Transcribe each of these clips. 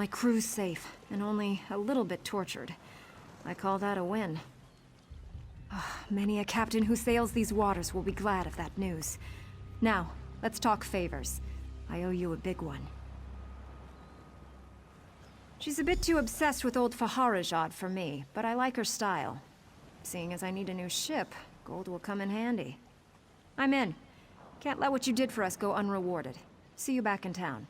My crew's safe, and only a little bit tortured. I call that a win. Many a captain who sails these waters will be glad of that news. Now, let's talk favors. I owe you a big one. She's a bit too obsessed with old Faharajad for me, but I like her style. Seeing as I need a new ship, gold will come in handy. I'm in. Can't let what you did for us go unrewarded. See you back in town.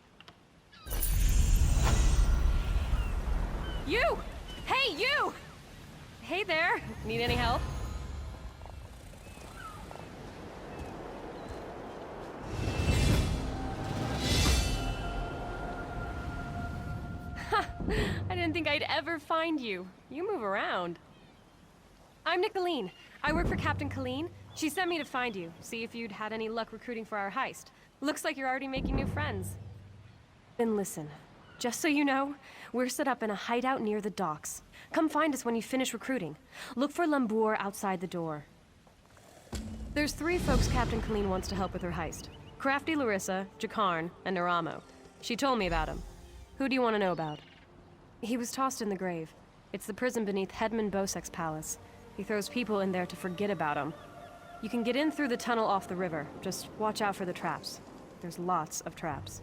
You! Hey, you! Hey there! Need any help? I didn't think I'd ever find you. You move around. I'm Nicolene. I work for Captain Colleen. She sent me to find you, see if you'd had any luck recruiting for our heist. Looks like you're already making new friends. Then listen, just so you know, we're set up in a hideout near the docks. Come find us when you finish recruiting. Look for Lambour outside the door. There's 3 folks Captain Colleen wants to help with her heist. Crafty Larissa, Jakarn, and Naramo. She told me about him. Who do you want to know about? He was tossed in the grave. It's the prison beneath Hedman Bosek's palace. He throws people in there to forget about him. You can get in through the tunnel off the river. Just watch out for the traps. There's lots of traps.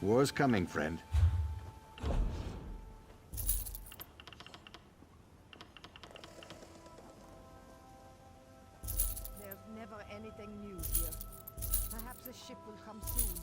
War's coming, friend. There's never anything new here. Perhaps a ship will come soon.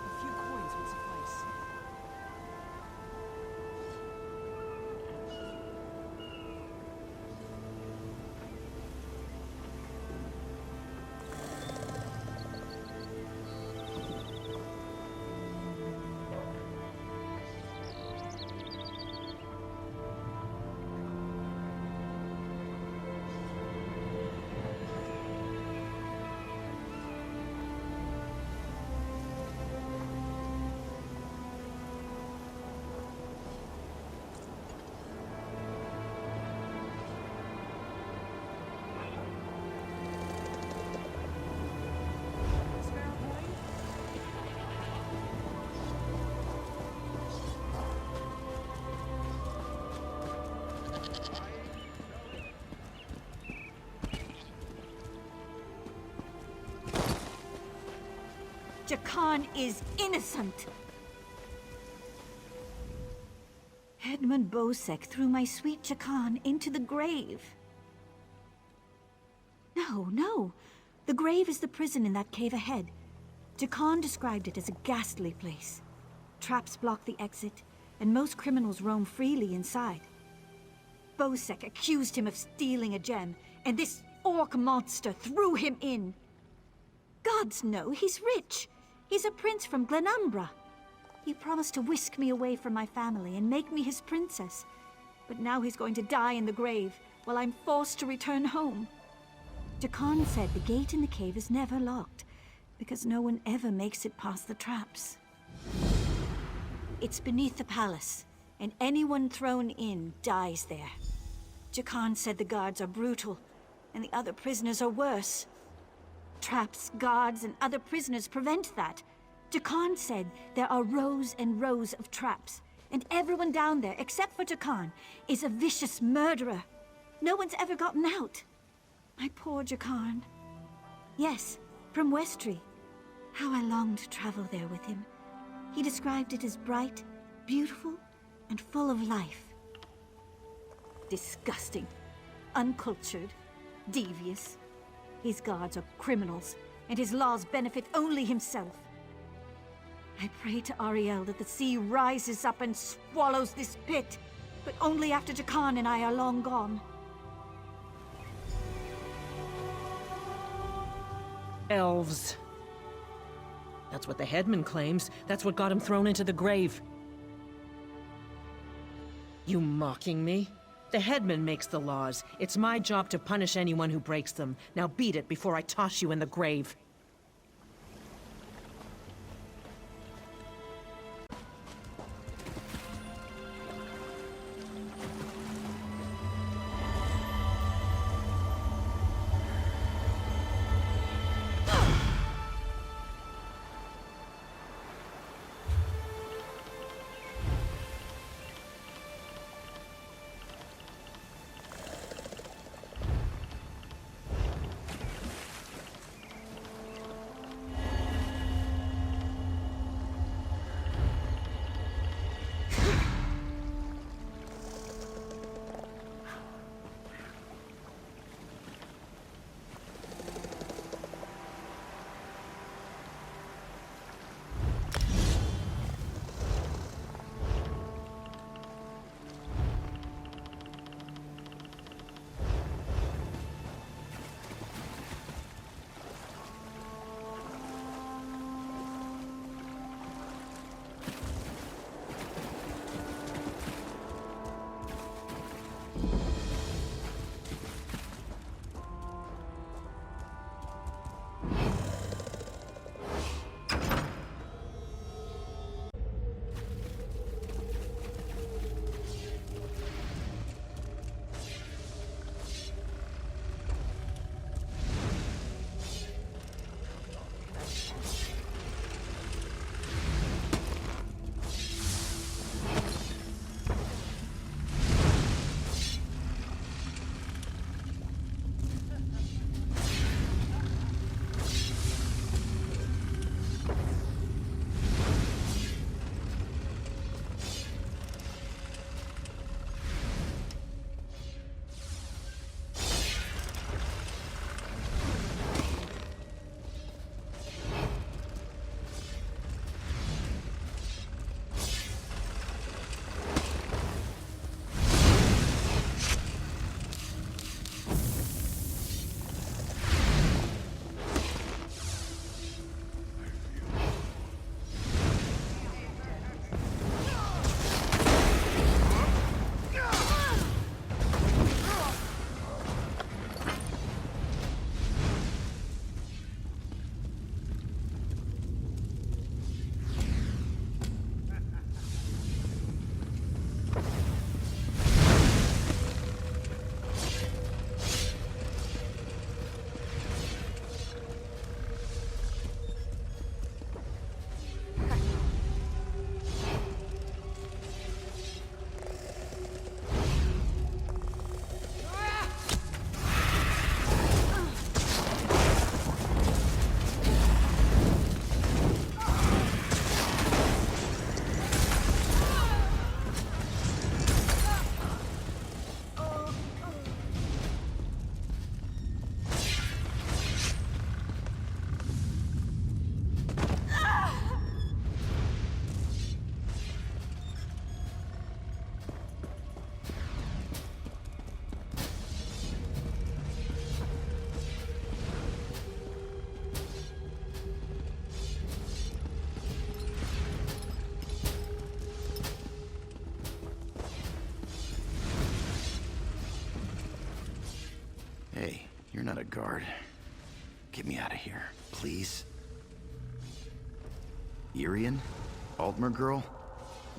A few coins would suffice. Spare a coin? Jakan is innocent. Edmund Bosek threw my sweet Jakan into the grave. No. The grave is the prison in that cave ahead. Jakan described it as a ghastly place. Traps block the exit. and most criminals roam freely inside. Bosek accused him of stealing a gem, and this orc monster threw him in. Gods know, he's rich. He's a prince from Glenumbra. He promised to whisk me away from my family and make me his princess. But now he's going to die in the grave, while I'm forced to return home. Jakan said the gate in the cave is never locked, because no one ever makes it past the traps. It's beneath the palace, and anyone thrown in dies there. Jakan said the guards are brutal, and the other prisoners are worse. Traps, guards, and other prisoners prevent that. Jakan said there are rows and rows of traps, and everyone down there, except for Jakan, is a vicious murderer. No one's ever gotten out. My poor Jakan. Yes, from Westry. How I longed to travel there with him. He described it as bright, beautiful, and full of life. Disgusting. Uncultured. Devious. His guards are criminals, and his laws benefit only himself. I pray to Ariel that the sea rises up and swallows this pit, but only after Jakan and I are long gone. Elves. That's what the headman claims. That's what got him thrown into the grave. You mocking me? The headman makes the laws. It's my job to punish anyone who breaks them. Now beat it before I toss you in the grave. Hey, you're not a guard. Get me out of here, please. Irian? Altmer girl?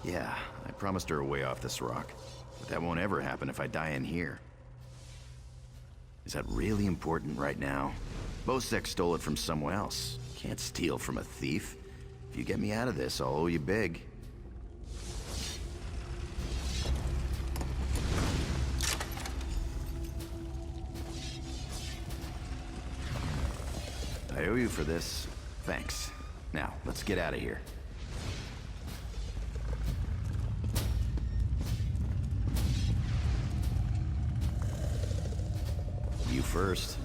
Yeah, I promised her a way off this rock. But that won't ever happen if I die in here. Is that really important right now? Bosek stole it from someone else. Can't steal from a thief. If you get me out of this, I'll owe you big. I owe you for this. Thanks. Now, let's get out of here. You first.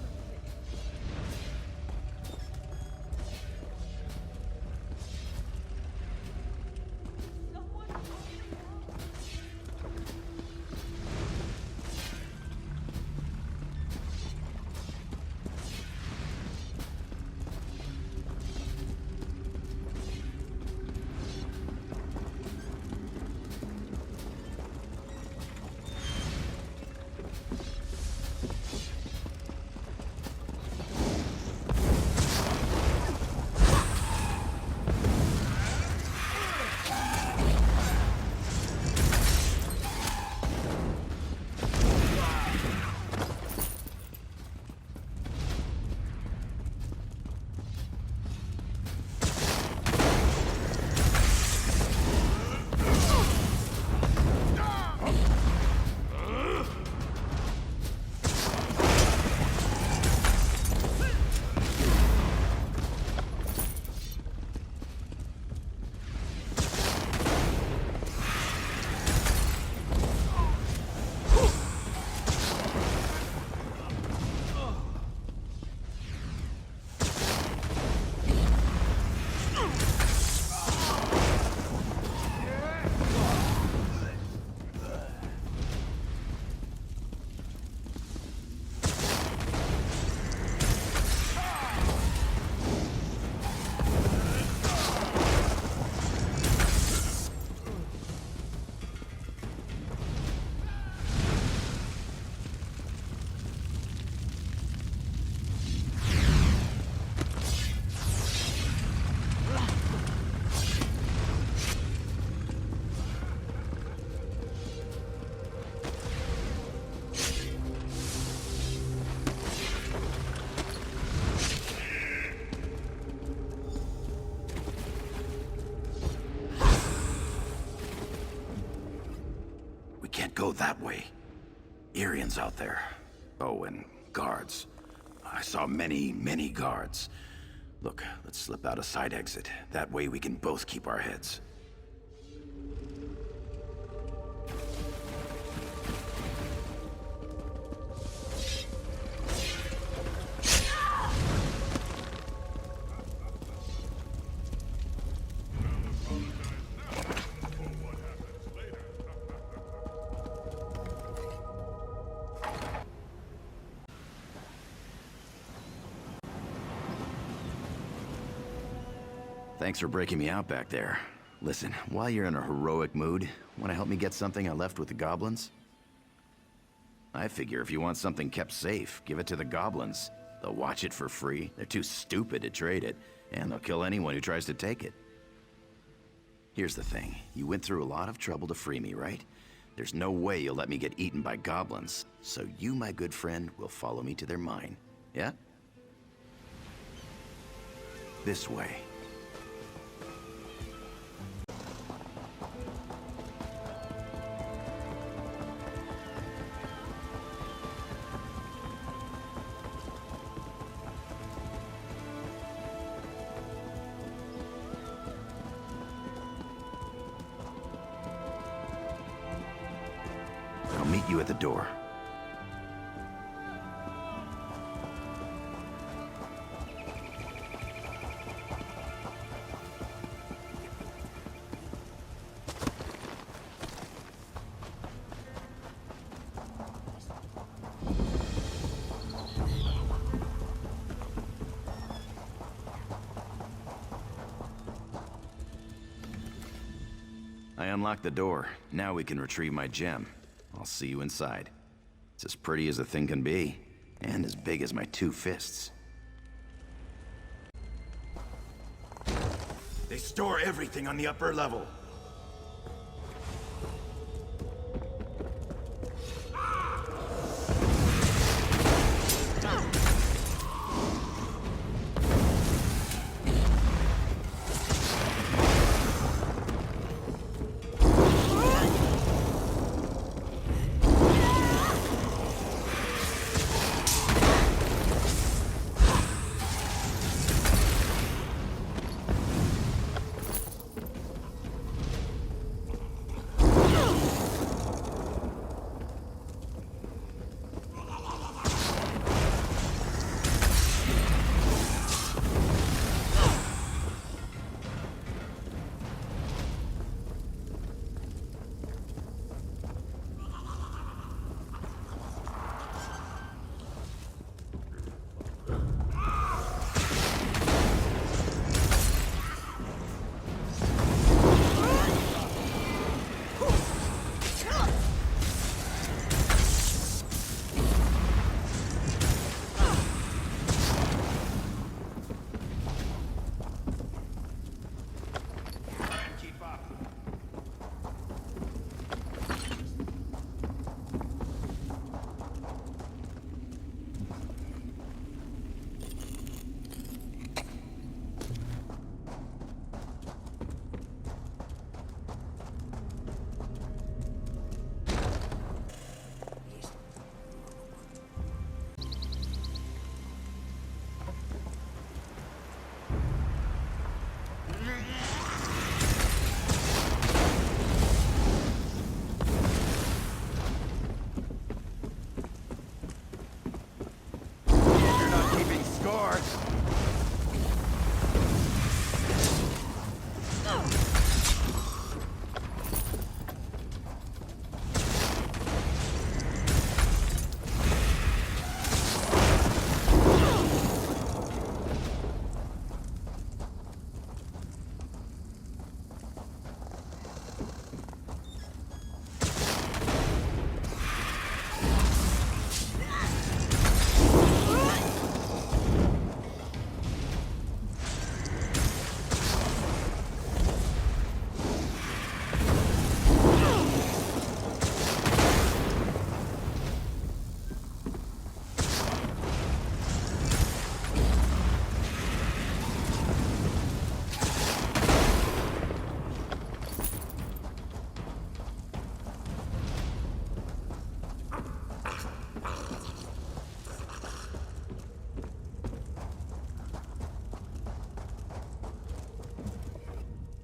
Can't go that way. Irians out there. Oh, and guards. I saw many guards. Look, let's slip out a side exit. That way we can both keep our heads. Thanks for breaking me out back there. Listen, while you're in a heroic mood, want to help me get something I left with the goblins? I figure if you want something kept safe, give it to the goblins. They'll watch it for free, they're too stupid to trade it, and they'll kill anyone who tries to take it. Here's the thing, you went through a lot of trouble to free me, right? There's no way you'll let me get eaten by goblins, so you, my good friend, will follow me to their mine, yeah? This way. I'll meet you at the door. I unlocked the door. Now we can retrieve my gem. I'll see you inside. It's as pretty as a thing can be. And as big as my 2 fists. They store everything on the upper level.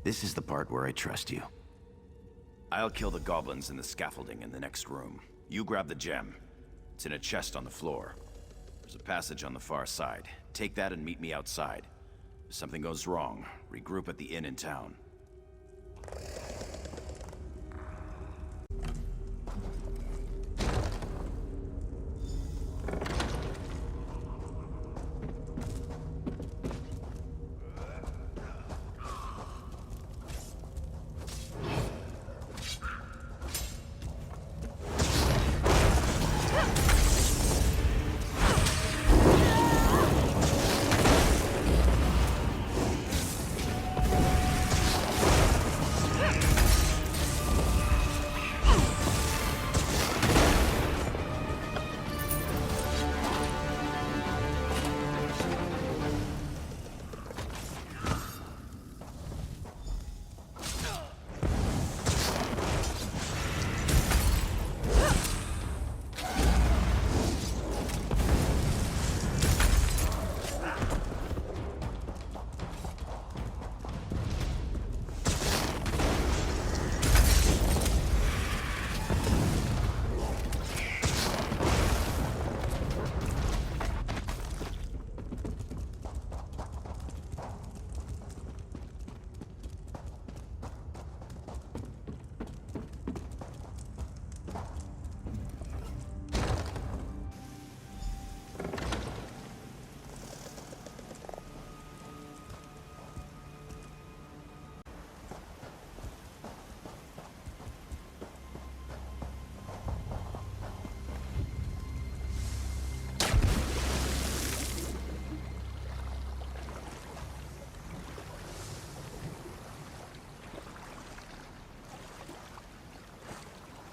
This is the part where I trust you. I'll kill the goblins in the scaffolding in the next room. You grab the gem. It's in a chest on the floor. There's a passage on the far side. Take that and meet me outside. If something goes wrong, regroup at the inn in town.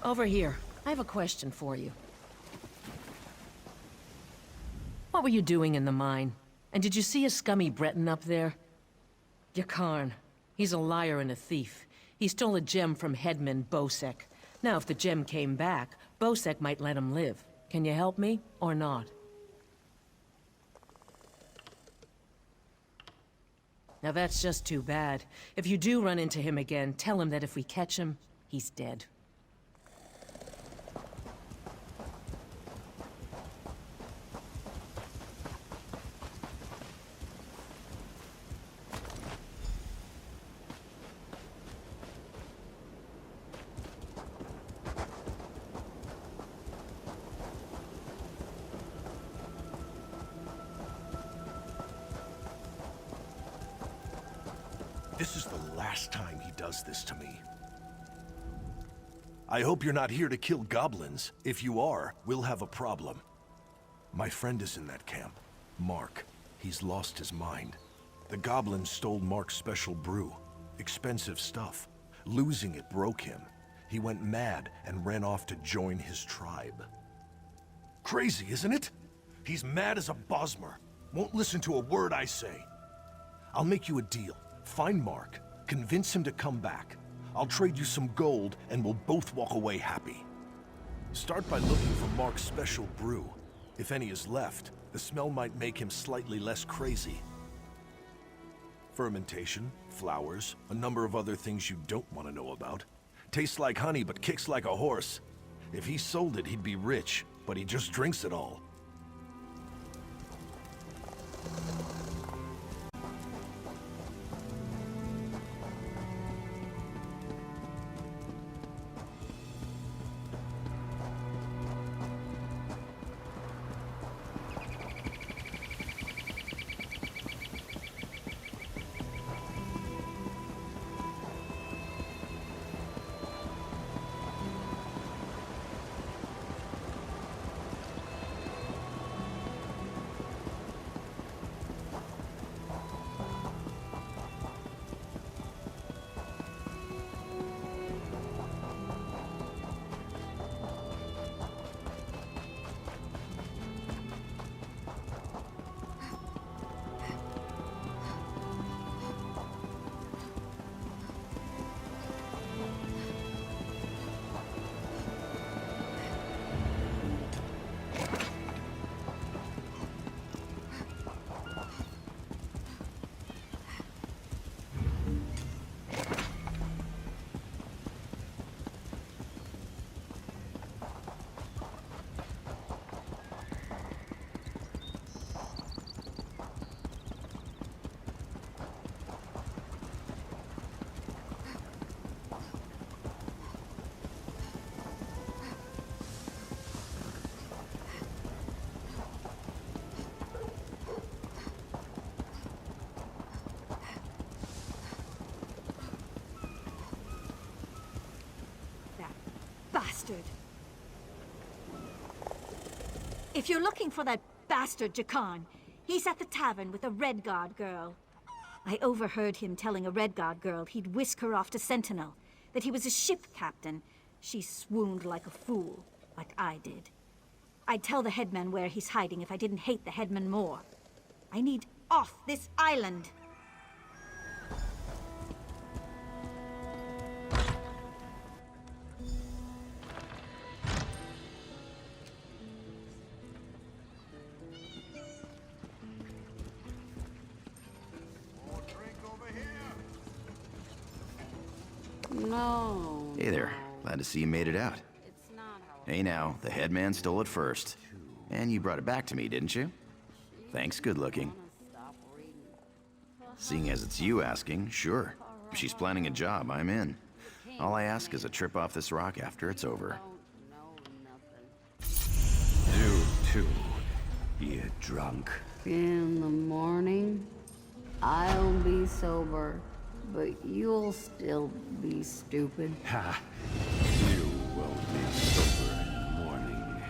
Over here. I have a question for you. What were you doing in the mine? And did you see a scummy Breton up there? Yakarn. He's a liar and a thief. He stole a gem from headman Bosek. Now, if the gem came back, Bosek might let him live. Can you help me, or not? Now that's just too bad. If you do run into him again, tell him that if we catch him, he's dead. This is the last time he does this to me. I hope you're not here to kill goblins. If you are, we'll have a problem. My friend is in that camp. Mark. He's lost his mind. The goblins stole Mark's special brew. Expensive stuff. Losing it broke him. He went mad and ran off to join his tribe. Crazy, isn't it? He's mad as a Bosmer. Won't listen to a word I say. I'll make you a deal. Find Mark, convince him to come back. I'll trade you some gold, and we'll both walk away happy. Start by looking for Mark's special brew. If any is left, the smell might make him slightly less crazy. Fermentation, flowers, a number of other things you don't want to know about. Tastes like honey, but kicks like a horse. If he sold it, he'd be rich, but he just drinks it all. Bastard. If you're looking for that bastard Jakarn, he's at the tavern with a Redguard girl. I overheard him telling a Redguard girl he'd whisk her off to Sentinel, that he was a ship captain. She swooned like a fool, like I did. I'd tell the headman where he's hiding if I didn't hate the headman more. I need off this island. No. Hey there. Glad to see you made it out. It's not how Hey now, the headman stole it first. And you brought it back to me, didn't you? Thanks, good looking. stop reading. Seeing as it's you asking, sure. If she's planning a job, I'm in. All I ask is a trip off this rock after it's over. Don't know nothing. You too, you drunk. In the morning, I'll be sober, but you'll still be stupid. Ha! You will be sober in the morning.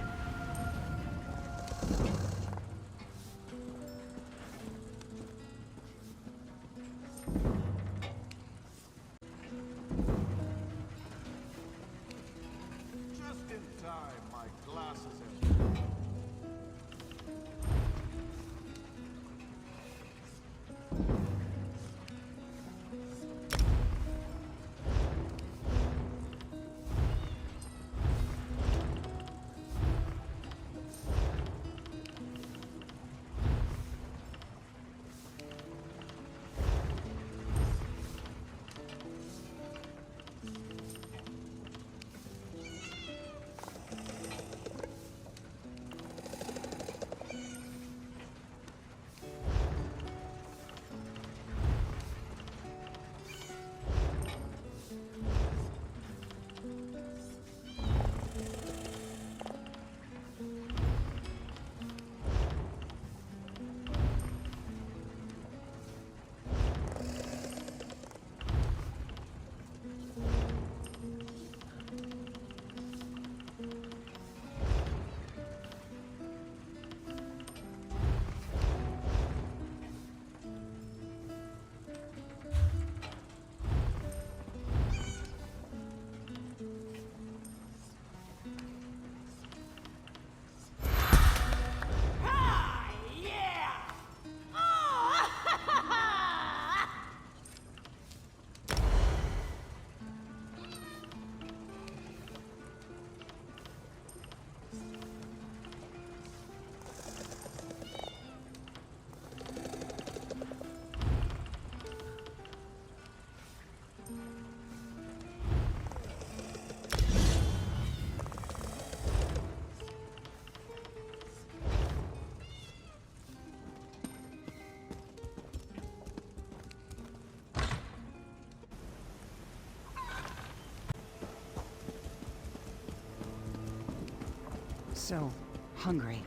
so hungry.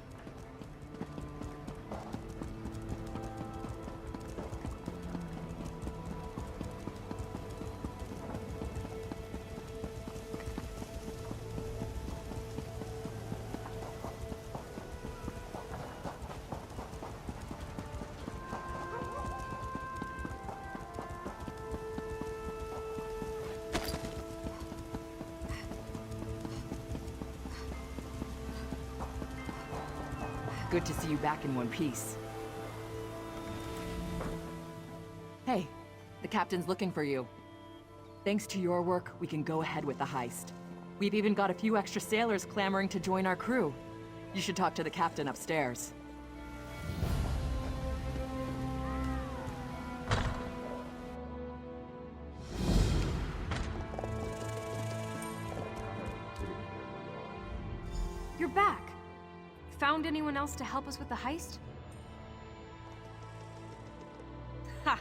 Good to see you back in one piece. Hey, the captain's looking for you. Thanks to your work, we can go ahead with the heist. We've even got a few extra sailors clamoring to join our crew. You should talk to the captain upstairs. You're back! Found anyone else to help us with the heist? Ha!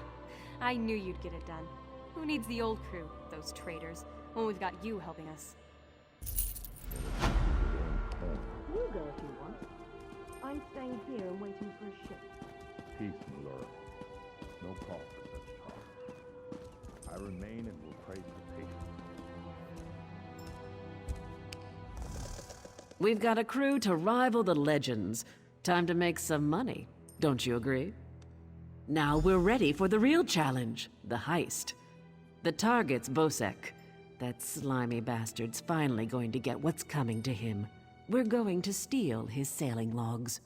I knew you'd get it done. Who needs the old crew, those traitors, when we've got you helping us? You go if you want. I'm staying here and waiting for a ship. Peace, Melora. No call for such talk. I remain and will pray for patience. We've got a crew to rival the legends. Time to make some money, don't you agree? Now we're ready for the real challenge, the heist. The target's Bosek. That slimy bastard's finally going to get what's coming to him. We're going to steal his sailing logs.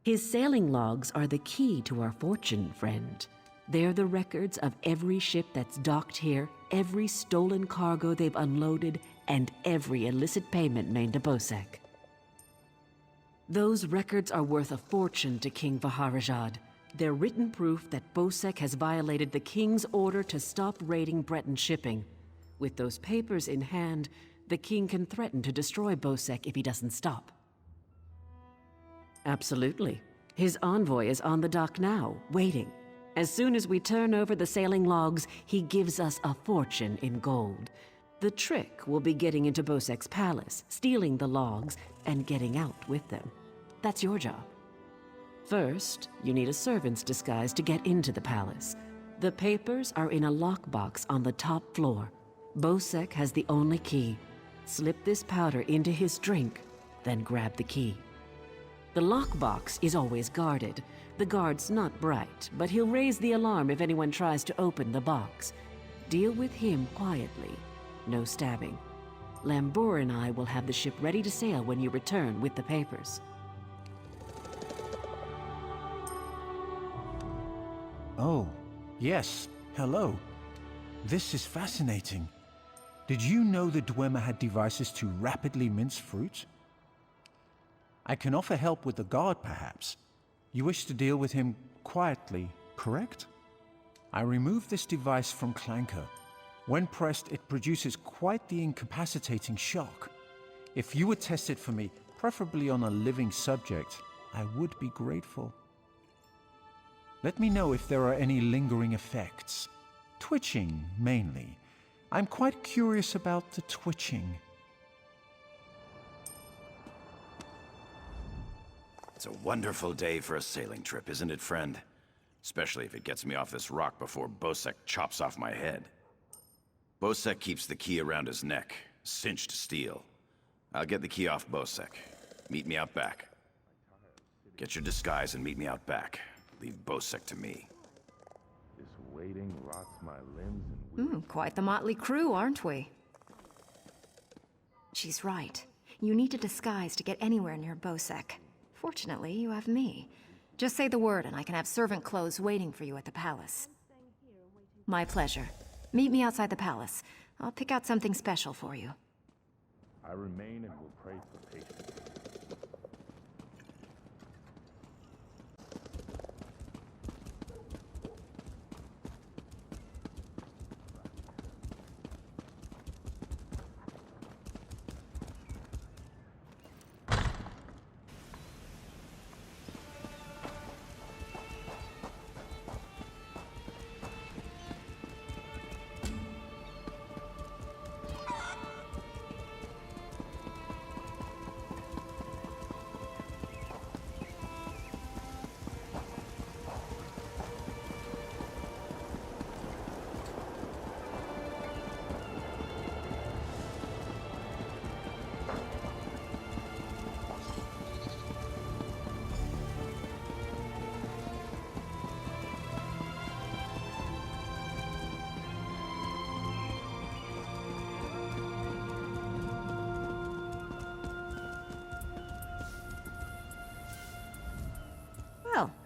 His sailing logs are the key to our fortune, friend. They're the records of every ship that's docked here, every stolen cargo they've unloaded, and every illicit payment made to Bosek. Those records are worth a fortune to King Vaharajad. They're written proof that Bosek has violated the king's order to stop raiding Breton shipping. With those papers in hand, the king can threaten to destroy Bosek if he doesn't stop. Absolutely. His envoy is on the dock now, waiting. As soon as we turn over the sailing logs, he gives us a fortune in gold. The trick will be getting into Bosek's palace, stealing the logs, and getting out with them. That's your job. First, you need a servant's disguise to get into the palace. The papers are in a lockbox on the top floor. Bosek has the only key. Slip this powder into his drink, then grab the key. The lockbox is always guarded. The guard's not bright, but he'll raise the alarm if anyone tries to open the box. Deal with him quietly. No stabbing. Lambor and I will have the ship ready to sail when you return with the papers. Oh, yes. Hello. This is fascinating. Did you know the Dwemer had devices to rapidly mince fruit? I can offer help with the guard, perhaps. You wish to deal with him quietly, correct? I removed this device from Clanker. When pressed, it produces quite the incapacitating shock. If you would test it for me, preferably on a living subject, I would be grateful. Let me know if there are any lingering effects. Twitching, mainly. I'm quite curious about the twitching. It's a wonderful day for a sailing trip, isn't it, friend? Especially if it gets me off this rock before Bosek chops off my head. Bosek keeps the key around his neck, cinched steel. I'll get the key off Bosek. Meet me out back. Get your disguise and meet me out back. Leave Bosek to me. This waiting rots my limbs and Quite the motley crew, aren't we? She's right. You need a disguise to get anywhere near Bosek. Fortunately, you have me. Just say the word and I can have servant clothes waiting for you at the palace. My pleasure. Meet me outside the palace. I'll pick out something special for you. I remain and will pray for patience.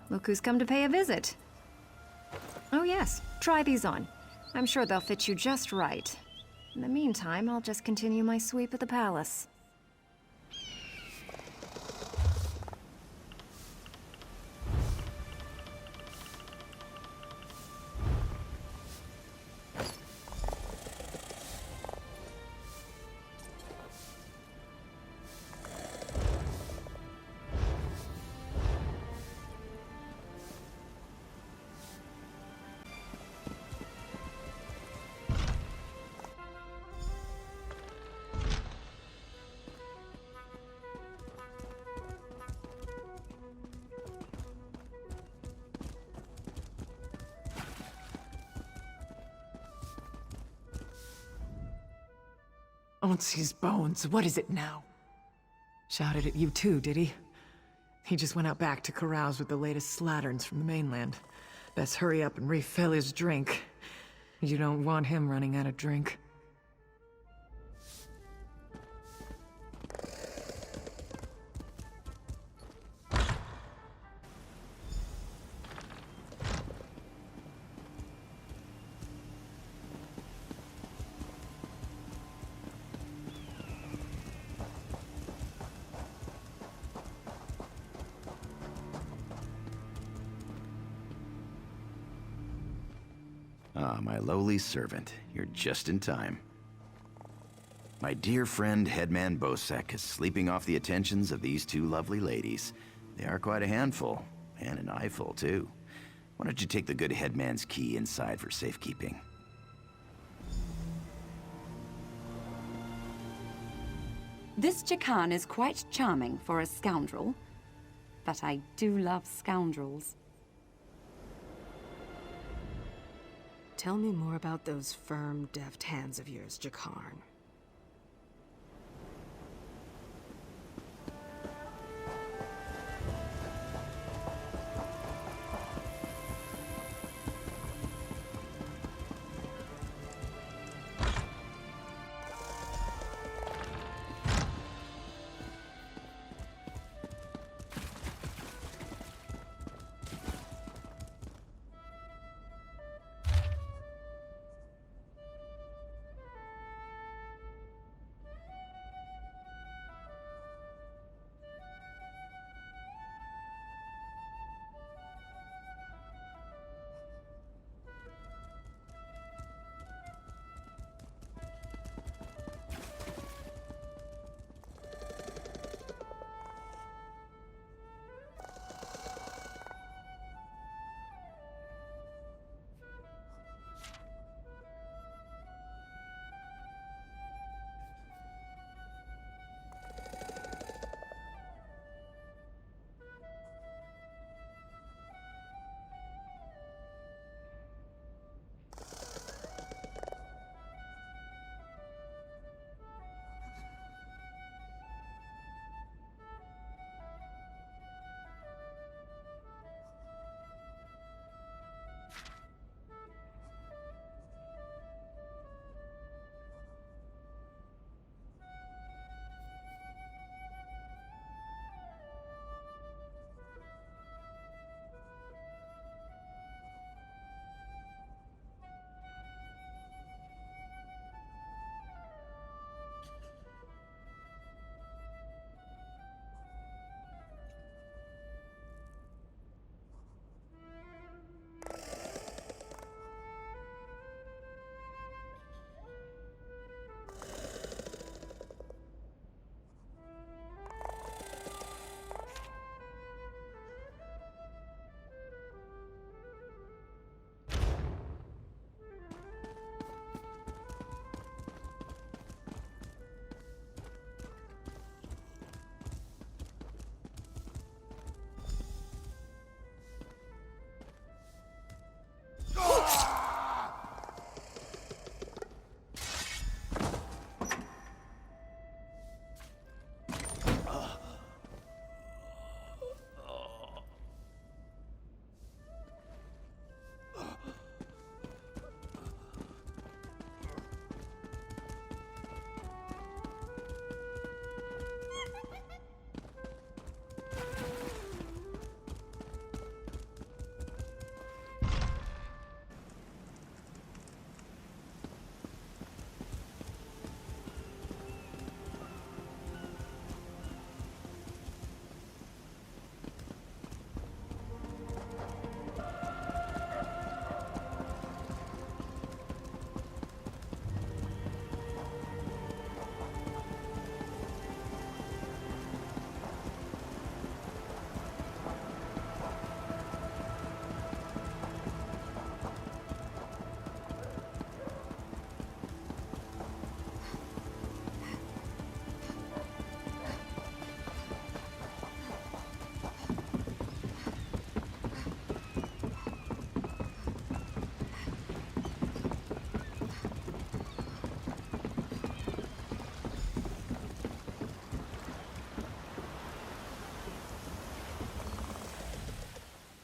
look who's come to pay a visit. Oh yes, try these on. I'm sure they'll fit you just right. In the meantime, I'll just continue my sweep of the palace. Onsi's bones, what is it now? Shouted at you too, did he? He just went out back to carouse with the latest slatterns from the mainland. Best hurry up and refill his drink. You don't want him running out of drink. Ah, my lowly servant. You're just in time. My dear friend, Headman Bosek, is sleeping off the attentions of these two lovely ladies. They are quite a handful, and an eyeful, too. Why don't you take the good Headman's key inside for safekeeping? This Jakan is quite charming for a scoundrel, but I do love scoundrels. Tell me more about those firm, deft hands of yours, Jakarn.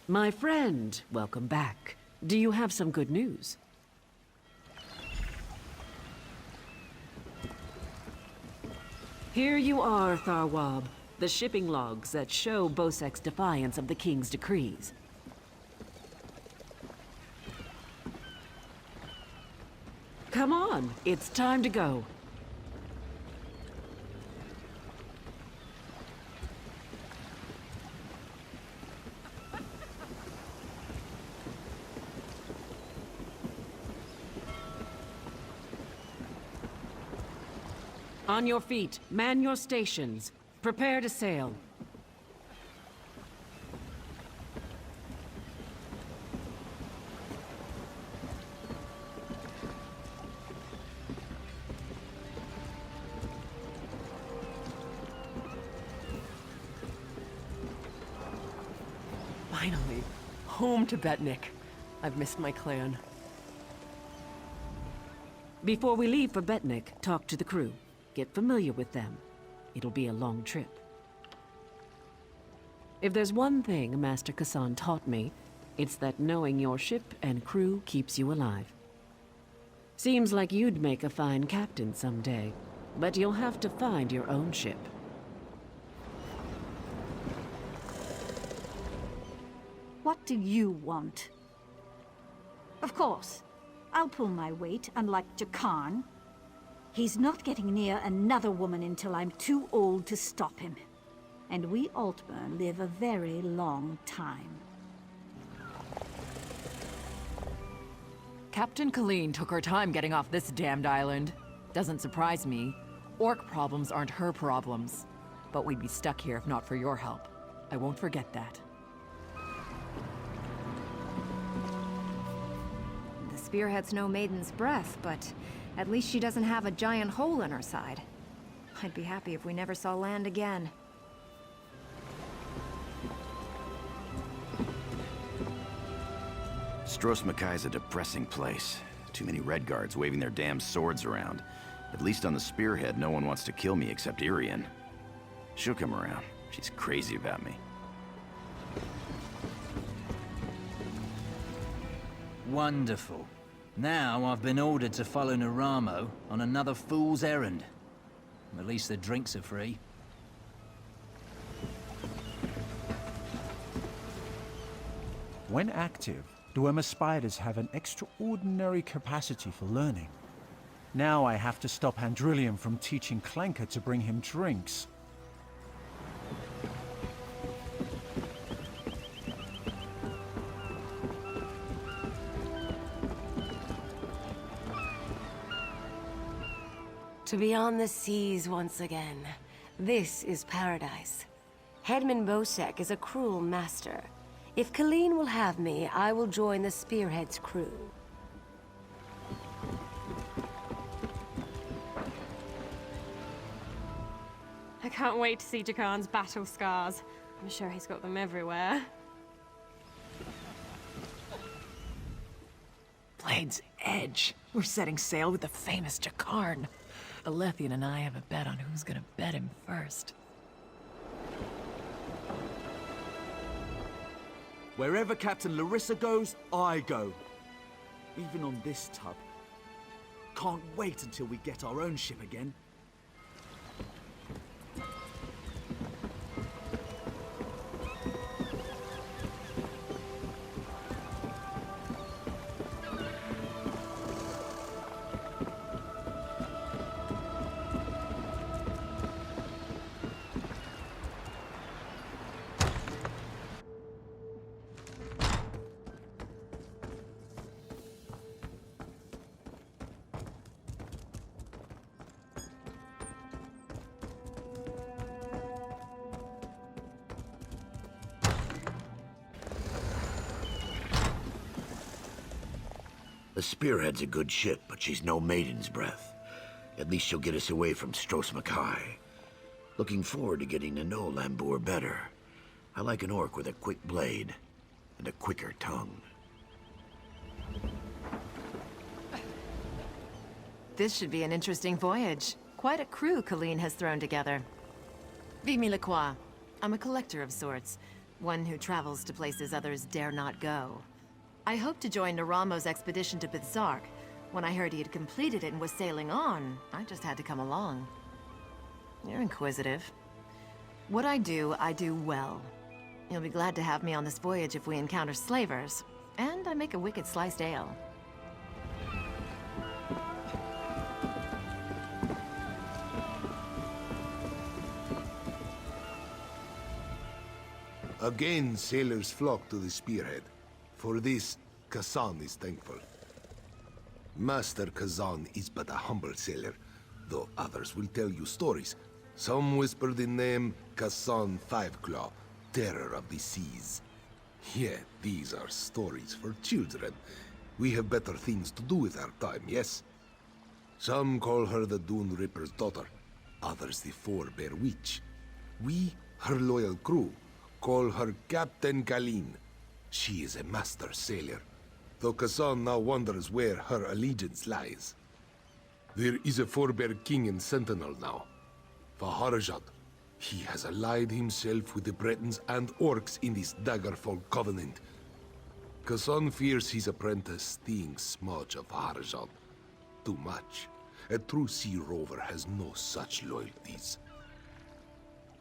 My friend, welcome back. Do you have some good news? Here you are, Tharwab. The shipping logs that show Bosek's defiance of the King's decrees. Come on, it's time to go. On your feet, man your stations. Prepare to sail. Finally, home to Betnik. I've missed my clan. Before we leave for Betnik, talk to the crew. Get familiar with them. It'll be a long trip. If there's one thing Master Kassan taught me, it's that knowing your ship and crew keeps you alive. Seems like you'd make a fine captain someday, but you'll have to find your own ship. What do you want? Of course, I'll pull my weight, unlike Jakarn. He's not getting near another woman until I'm too old to stop him. And we Altburn live a very long time. Captain Colleen took her time getting off this damned island. Doesn't surprise me. Orc problems aren't her problems. But we'd be stuck here if not for your help. I won't forget that. The spearhead's no maiden's breath, but at least she doesn't have a giant hole in her side. I'd be happy if we never saw land again. Stros Makai's a depressing place. Too many red guards waving their damn swords around. At least on the spearhead, no one wants to kill me except Irian. She'll come around. She's crazy about me. Wonderful. Now I've been ordered to follow Naramo on another fool's errand. At least the drinks are free. When active, Dwemer spiders have an extraordinary capacity for learning. Now I have to stop Handrillium from teaching Clanker to bring him drinks. To be on the seas once again. This is paradise. Headman Bosek is a cruel master. If Colleen will have me, I will join the Spearhead's crew. I can't wait to see Jakarn's battle scars. I'm sure he's got them everywhere. Blade's Edge. We're setting sail with the famous Jakarn. Alethian and I have a bet on who's gonna bet him first. Wherever Captain Larissa goes, I go. Even on this tub. Can't wait until we get our own ship again. The Spearhead's a good ship, but she's no maiden's breath. At least she'll get us away from Stros Makai. Looking forward to getting to know Lambour better. I like an orc with a quick blade and a quicker tongue. This should be an interesting voyage. Quite a crew Colleen has thrown together. Vive me la croix. I'm a collector of sorts. one who travels to places others dare not go. I hoped to join Naramo's expedition to Bizark. When I heard he had completed it and was sailing on, I just had to come along. You're inquisitive. What I do well. You'll be glad to have me on this voyage if we encounter slavers. And I make a wicked sliced ale. Again, sailors flock to the spearhead. For this, Kazan is thankful. Master Kazan is but a humble sailor, though others will tell you stories. Some whisper the name Kazan Fiveclaw, terror of the seas. Yet these are stories for children. We have better things to do with our time, yes? Some call her the Dune Ripper's daughter, others the Forebear Witch. We, her loyal crew, call her Captain Kalin. She is a master sailor, though Kazan now wonders where her allegiance lies. There is a Forebear king and sentinel now, Vaharajad. He has allied himself with the Bretons and Orcs in this Daggerfall covenant. Kazan fears his apprentice thinks much of Vaharajad. Too much. A true sea rover has no such loyalties.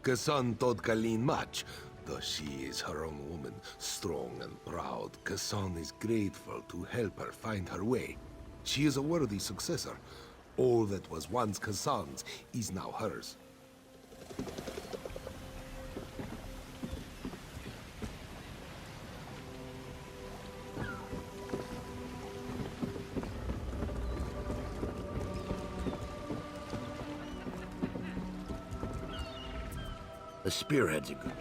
Kazan taught Kalin much. Though she is her own woman, strong and proud, Kazan is grateful to help her find her way. She is a worthy successor. All that was once Kazan's is now hers. The spearheads are good.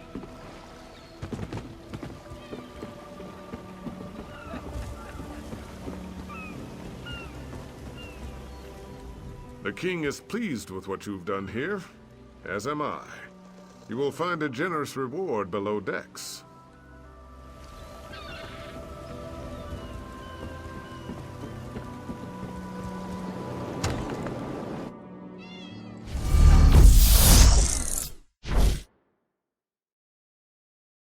The king is pleased with what you've done here, as am I. You will find a generous reward below decks.